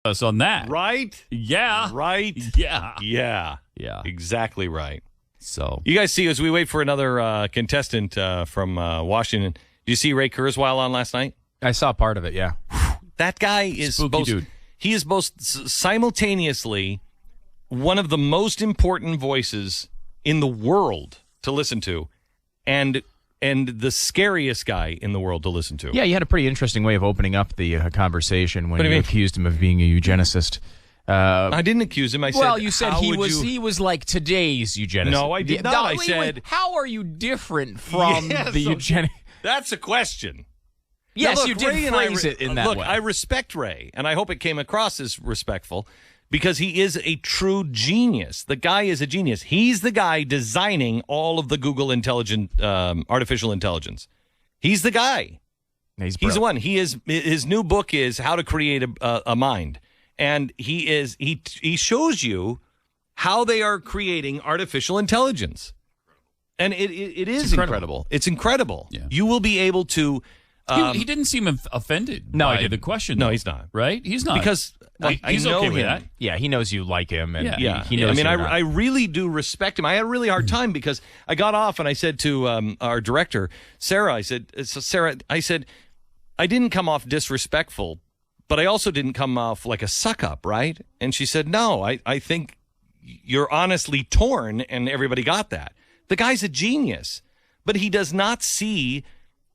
us on that. Right? Yeah. Right? Yeah. Yeah. Yeah. Exactly right. So you guys see, as we wait for another contestant from Washington, did you see Ray Kurzweil on last night? I saw part of it, yeah. That guy is Spooky dude. He is both simultaneously one of the most important voices in the world to listen to, and the scariest guy in the world to listen to. Yeah, you had a pretty interesting way of opening up the conversation when What do you you mean? accused him of being a eugenicist. I didn't accuse him. I said, well, you said how he would was you... he was like today's eugenicist. No, I did not. I said, how are you different from Yeah, the so eugenic? That's a question. Yes, Now, look, you did Ray and phrase it in that look, way. I respect Ray, and I hope it came across as respectful, because he is a true genius. The guy is a genius. He's the guy designing all of the Google artificial intelligence. He's the guy. He's the one. He is. His new book is How to Create a Mind, and he shows you how they are creating artificial intelligence, and it is incredible. It's incredible. Yeah. You will be able to. he didn't seem offended No, by he didn't. the question. No, though, he's not. Right? He's not. Because he's I know okay with him. that. Yeah, he knows you like him, and Yeah. he knows. I mean, you're not. I really do respect him. I had a really hard time because I got off and I said to our director, Sarah, I said, I didn't come off disrespectful, but I also didn't come off like a suck up, right? And she said, no, I think you're honestly torn, and everybody got that. The guy's a genius, but he does not see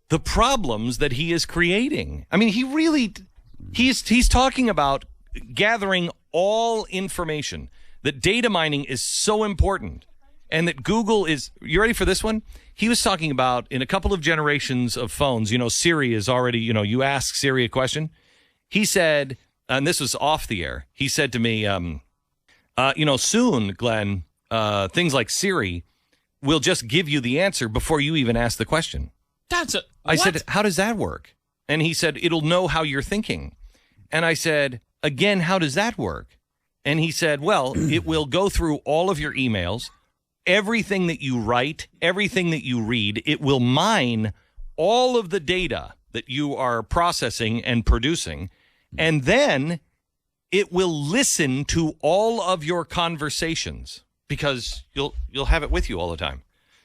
the problems that he is creating. I mean, he's talking about gathering all information, that data mining is so important, and that Google is, you ready for this one? He was talking about in a couple of generations of phones, Siri is already, you ask Siri a question. He said, and this was off the air, he said to me, soon, Glenn, things like Siri will just give you the answer before you even ask the question. I said, how does that work? And he said, it'll know how you're thinking. And I said, again, how does that work? And he said, well, it will go through all of your emails, everything that you write, everything that you read. It will mine all of the data that you are processing and producing. And then it will listen to all of your conversations, because you'll have it with you all the time.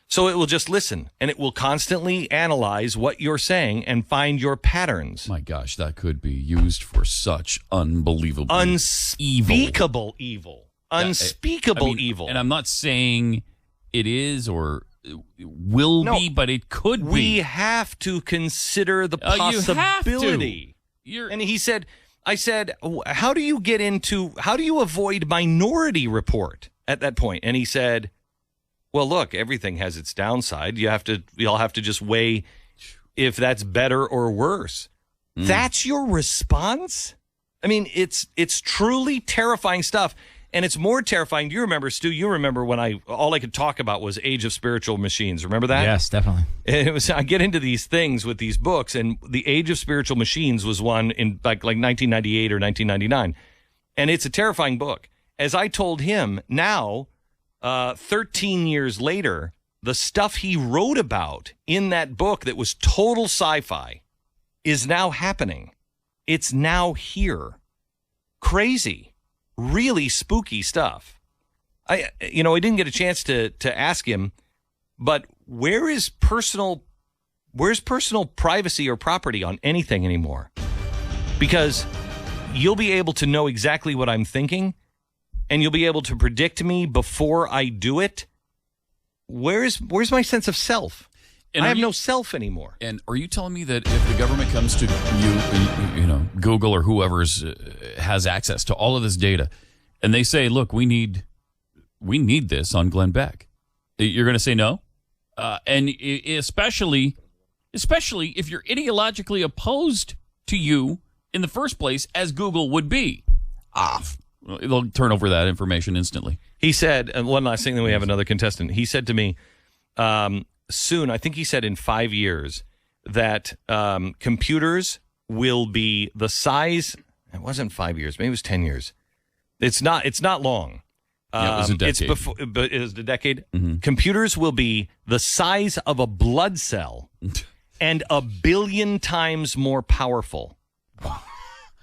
So it will just listen, and it will constantly analyze what you're saying and find your patterns. My gosh, that could be used for such unbelievable unspeakable evil. Unspeakable evil. And I'm not saying it is or will be, but it could be. We have to consider the possibility. And he said, I said, how do you avoid Minority Report at that point? And he said, well, look, everything has its downside. You'll have to just weigh if that's better or worse. That's your response? I mean, it's truly terrifying stuff. And it's more terrifying. Do you remember, Stu? You remember when all I could talk about was Age of Spiritual Machines. Remember that? Yes, definitely. And I get into these things with these books, and the Age of Spiritual Machines was one in like 1998 or 1999. And it's a terrifying book. As I told him, now, 13 years later, the stuff he wrote about in that book that was total sci-fi is now happening. It's now here. Crazy. Really spooky stuff. I didn't get a chance to ask him, but where's personal privacy or property on anything anymore? Because you'll be able to know exactly what I'm thinking, and you'll be able to predict me before I do it. Where's my sense of self? And I have no self anymore. And are you telling me that if the government comes to you, Google or whoever has access to all of this data, and they say, "Look, we need this on Glenn Beck," you're going to say no? And especially if you're ideologically opposed to you in the first place, as Google would be, they'll turn over that information instantly. He said, and one last thing, then we have another contestant. He said to me, soon, I think he said in 5 years, that computers will be the size. It wasn't 5 years, maybe it was 10 years. It's not long. It was a decade. But it was a decade. Mm-hmm. Computers will be the size of a blood cell and 1 billion times more powerful.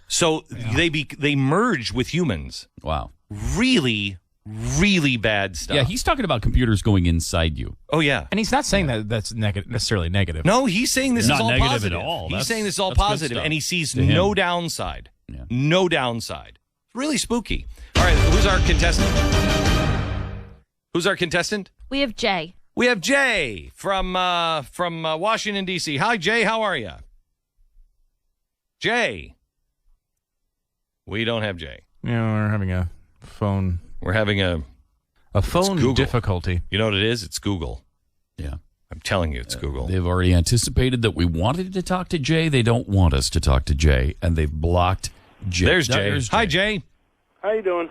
So they merge with humans. Wow. Really, really bad stuff. Yeah, he's talking about computers going inside you. Oh, yeah. And he's not saying that that's necessarily negative. No, he's saying this Not is all negative positive. at all. He's That's- saying this is all that's good positive, stuff and he sees to him. no downside. Yeah. No downside. Really spooky. All right, who's our contestant? Who's our contestant? We have Jay. We have Jay from Washington, D.C. Hi, Jay. How are you? Jay. We don't have Jay. Yeah, we're having a phone We're having a phone Google. difficulty. You know what it is? It's Google. Yeah. I'm telling you, it's Google. They've already anticipated that we wanted to talk to Jay. They don't want us to talk to Jay, and they've blocked Jay. There's Jay. Hi, Jay. How you doing?